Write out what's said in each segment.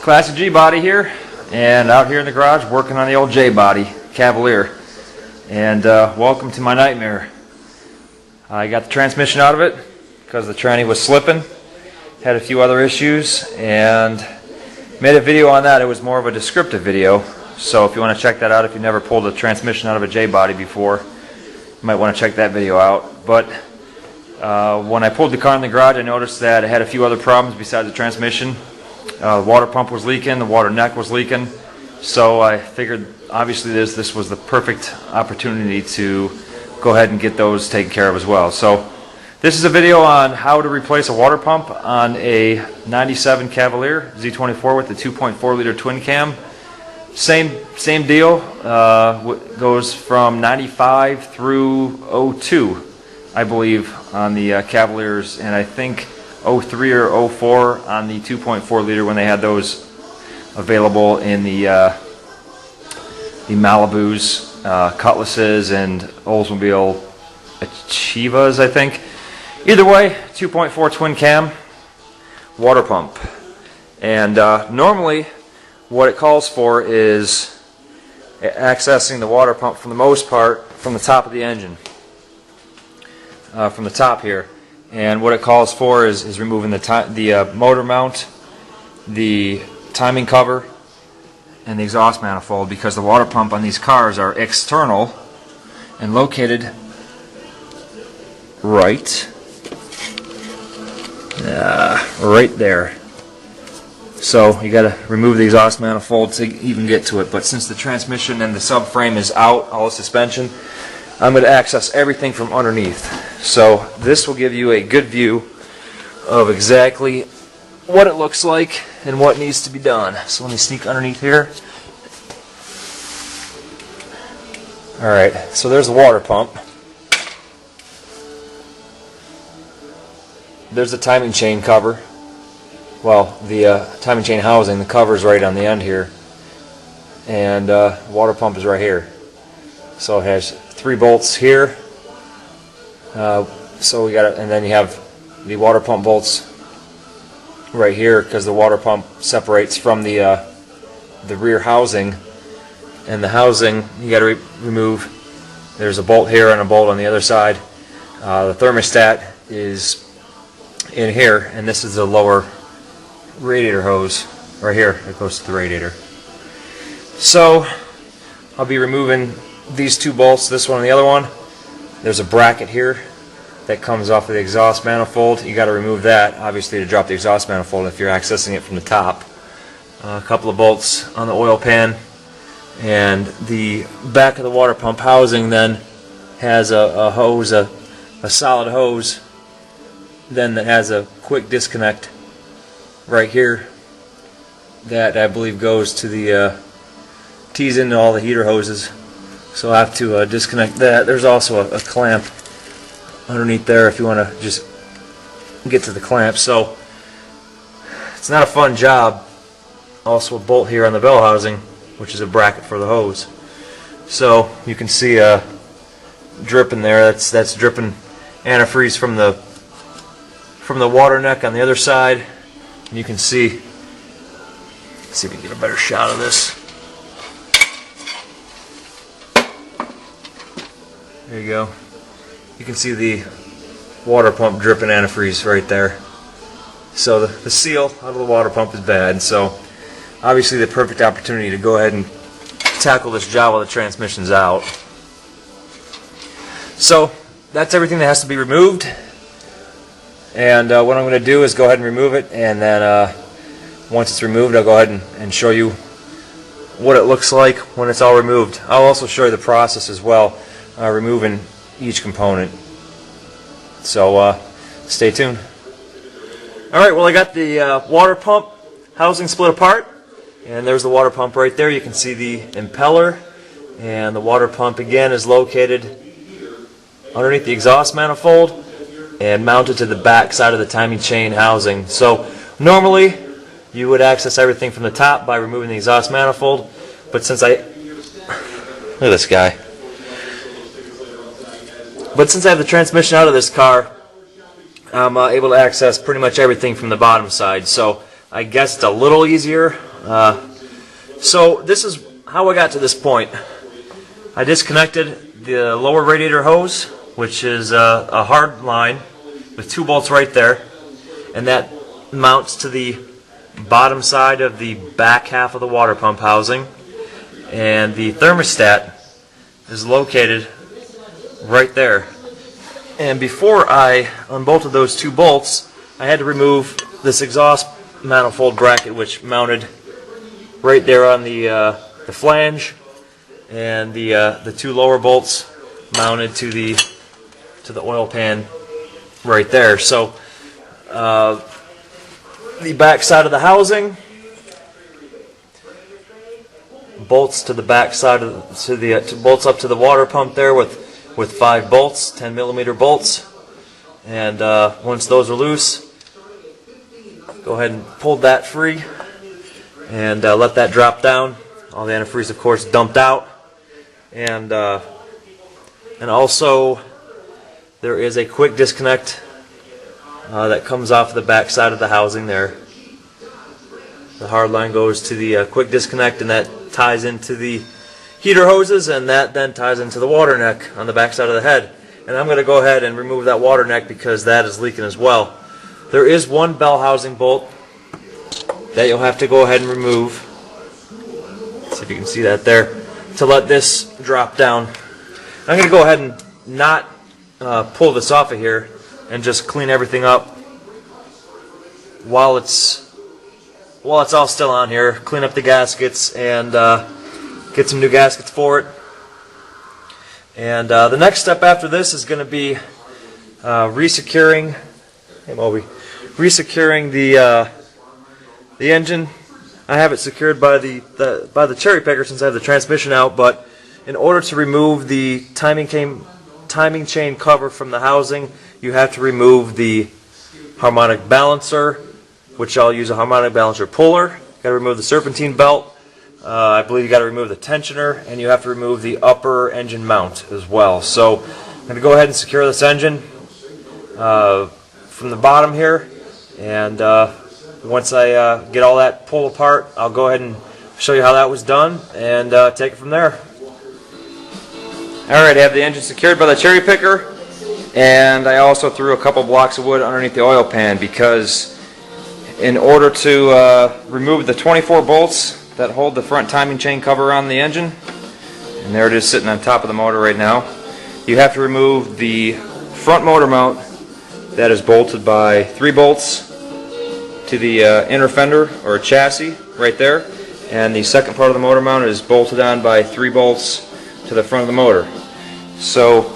Classic Gbody here, and out here in the garage working on the old Gbody Cavalier. And welcome to my nightmare. I got the transmission out of it because the tranny was slipping, had a few other issues, and made a video on that. It was more of a descriptive video, so if you want to check that out, if you never pulled a transmission out of a Gbody before, you might want to check that video out. But when I pulled the car in the garage, I noticed that it had a few other problems besides the transmission. The water pump was leaking, the water neck was leaking, so I figured obviously this was the perfect opportunity to go ahead and get those taken care of as well. So this is a video on how to replace a water pump on a 97 Cavalier Z24 with the 2.4 liter twin cam. Same deal, goes from 95 through 02, I believe, on the Cavaliers, and I think 03 or 04 on the 2.4 liter when they had those available in the Malibus, Cutlasses, and Oldsmobile Achivas, I think. Either way, 2.4 twin cam water pump. And normally what it calls for is accessing the water pump for the most part from the top of the engine, from the top here. And what it calls for is removing the motor mount, the timing cover, and the exhaust manifold, because the water pump on these cars are external and located right there. So you got to remove the exhaust manifold to even get to it. But since the transmission and the subframe is out, all the suspension, I'm going to access everything from underneath. So this will give you a good view of exactly what it looks like and what needs to be done. So let me sneak underneath here. Alright, so there's the water pump. There's the timing chain cover. Well, the timing chain housing, the cover is right on the end here. And water pump is right here. So it has 3 bolts here. So we got it, and then you have the water pump bolts right here, because the water pump separates from the rear housing, and the housing you got to remove. There's a bolt here and a bolt on the other side. The thermostat is in here, and this is the lower radiator hose right here that goes to the radiator. So I'll be removing these 2 bolts, this one and the other one. There's a bracket here that comes off of the exhaust manifold. You got to remove that, obviously, to drop the exhaust manifold if you're accessing it from the top. A couple of bolts on the oil pan, and the back of the water pump housing then has a hose, a solid hose, then that has a quick disconnect right here that I believe goes to the tees into all the heater hoses. So I have to disconnect that. There's also a clamp underneath there if you want to just get to the clamp. So it's not a fun job. Also a bolt here on the bell housing, which is a bracket for the hose. So you can see dripping there. That's dripping antifreeze from the water neck on the other side. And you can see. Let's see if we can get a better shot of this. There you go. You can see the water pump dripping antifreeze right there. So the seal out of the water pump is bad. So obviously the perfect opportunity to go ahead and tackle this job while the transmission's out. So that's everything that has to be removed. And what I'm going to do is go ahead and remove it, and then once it's removed, I'll go ahead and show you what it looks like when it's all removed. I'll also show you the process as well, removing each component. So stay tuned. Alright, well, I got the water pump housing split apart, and there's the water pump right there. You can see the impeller, and the water pump again is located underneath the exhaust manifold and mounted to the back side of the timing chain housing. So normally you would access everything from the top by removing the exhaust manifold, but since look at this guy. But since I have the transmission out of this car, I'm able to access pretty much everything from the bottom side. So I guess it's a little easier. So this is how I got to this point. I disconnected the lower radiator hose, which is a hard line with 2 bolts right there, and that mounts to the bottom side of the back half of the water pump housing, and the thermostat is located right there. And before I unbolted those 2 bolts, I had to remove this exhaust manifold bracket, which mounted right there on the flange, and the 2 lower bolts mounted to the oil pan right there. So the back side of the housing bolts to the back side of bolts up to the water pump there with 5 bolts, 10mm bolts, and once those are loose, go ahead and pull that free and let that drop down. All the antifreeze, of course, dumped out, and also there is a quick disconnect that comes off the back side of the housing there. The hard line goes to the quick disconnect, and that ties into the heater hoses, and that then ties into the water neck on the back side of the head. And I'm going to go ahead and remove that water neck because that is leaking as well. There is one bell housing bolt that you'll have to go ahead and remove. See if you can see that there, to let this drop down. I'm going to go ahead and not pull this off of here and just clean everything up while it's all still on here. Clean up the gaskets and get some new gaskets for it. And the next step after this is going to be resecuring the engine. I have it secured by the cherry picker since I have the transmission out, but in order to remove the timing chain cover from the housing, you have to remove the harmonic balancer, which I'll use a harmonic balancer puller. Got to remove the serpentine belt. I believe you got to remove the tensioner, and you have to remove the upper engine mount as well. So I'm going to go ahead and secure this engine from the bottom here, and once I get all that pulled apart, I'll go ahead and show you how that was done and take it from there. Alright, I have the engine secured by the cherry picker, and I also threw a couple blocks of wood underneath the oil pan because in order to remove the 24 bolts that hold the front timing chain cover on the engine, and there it is sitting on top of the motor right now, you have to remove the front motor mount that is bolted by 3 bolts to the inner fender or chassis right there, and the second part of the motor mount is bolted on by 3 bolts to the front of the motor. So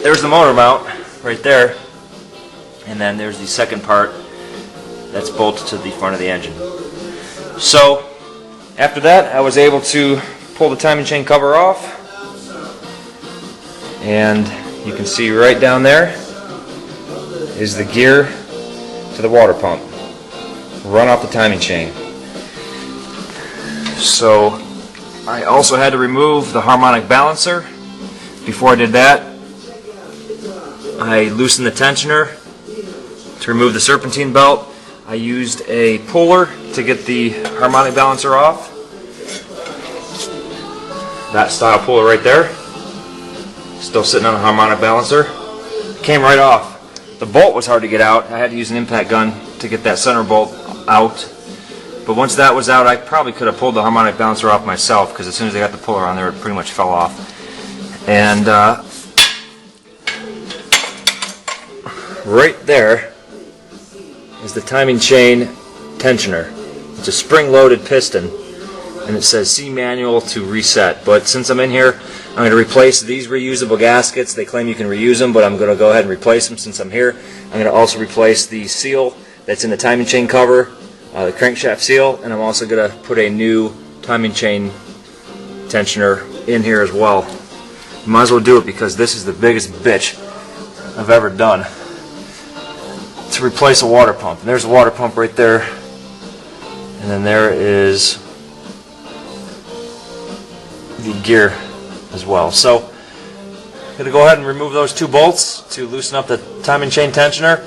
there's the motor mount right there, and then there's the second part that's bolted to the front of the engine. So after that, I was able to pull the timing chain cover off, and you can see right down there is the gear to the water pump. Run off the timing chain. So I also had to remove the harmonic balancer. Before I did that, I loosened the tensioner to remove the serpentine belt. I used a puller to get the harmonic balancer off. That style puller right there. Still sitting on a harmonic balancer. Came right off. The bolt was hard to get out. I had to use an impact gun to get that center bolt out. But once that was out, I probably could have pulled the harmonic balancer off myself, because as soon as I got the puller on there, it pretty much fell off. And right there is the timing chain tensioner. It's a spring-loaded piston, and it says see manual to reset. But since I'm in here, I'm going to replace these reusable gaskets. They claim you can reuse them, but I'm going to go ahead and replace them since I'm here. I'm going to also replace the seal that's in the timing chain cover, the crankshaft seal, and I'm also going to put a new timing chain tensioner in here as well. Might as well do it because this is the biggest bitch I've ever done to replace a water pump. And there's a water pump right there, and then there is the gear as well. So I'm going to go ahead and remove those 2 bolts to loosen up the timing chain tensioner,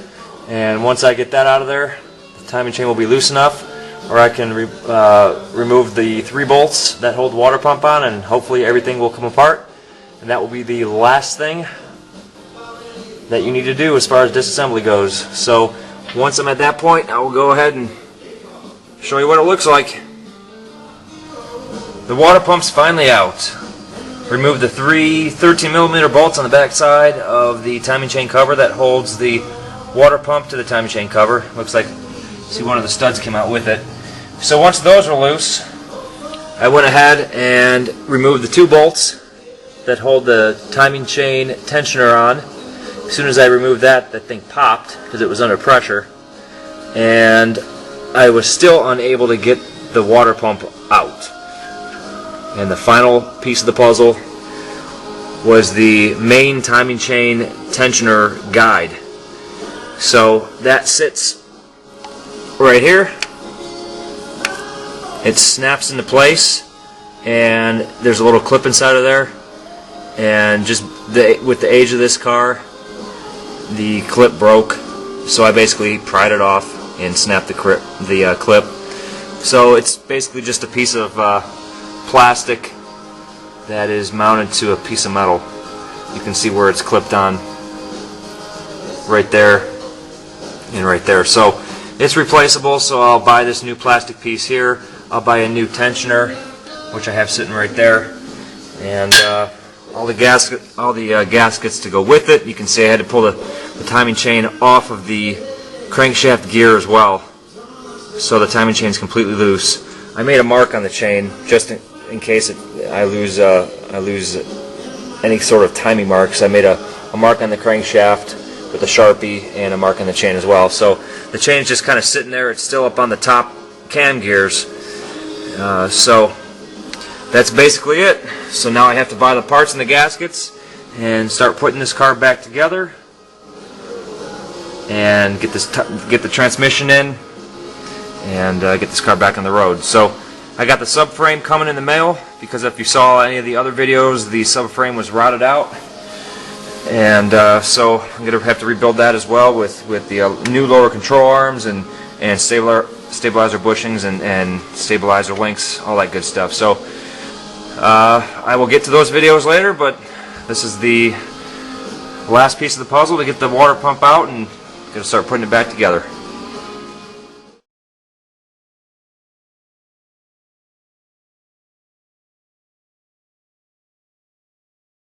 And once I get that out of there, the timing chain will be loose enough, or I can remove the 3 bolts that hold the water pump on, and hopefully everything will come apart. And that will be the last thing that you need to do as far as disassembly goes. So once I'm at that point, I will go ahead and show you what it looks like. The water pump's finally out. Remove the 3 13mm bolts on the back side of the timing chain cover that holds the water pump to the timing chain cover. Looks like, see, one of the studs came out with it. So once those were loose, I went ahead and removed the 2 bolts that hold the timing chain tensioner on. As soon as I removed that, that thing popped because it was under pressure, and I was still unable to get the water pump out. And the final piece of the puzzle was the main timing chain tensioner guide. So that sits right here. It snaps into place, and there's a little clip inside of there. And just with the age of this car, the clip broke, so I basically pried it off and snapped the clip. So it's basically just a piece of plastic that is mounted to a piece of metal. You can see where it's clipped on, right there and right there. So it's replaceable, so I'll buy this new plastic piece here. I'll buy a new tensioner, which I have sitting right there, and all the gaskets to go with it. You can see I had to pull the timing chain off of the crankshaft gear as well, so the timing chain is completely loose. I made a mark on the chain just in case I lose any sort of timing marks. I made a mark on the crankshaft with a Sharpie and a mark on the chain as well. So the chain's just kind of sitting there. It's still up on the top cam gears. So that's basically it. So now I have to buy the parts and the gaskets and start putting this car back together and get the transmission in and get this car back on the road. So I got the subframe coming in the mail, because if you saw any of the other videos, the subframe was rotted out, and so I'm going to have to rebuild that as well with the new lower control arms and stabilizer bushings and stabilizer links, all that good stuff. So I will get to those videos later, but this is the last piece of the puzzle to get the water pump out, and going to start putting it back together.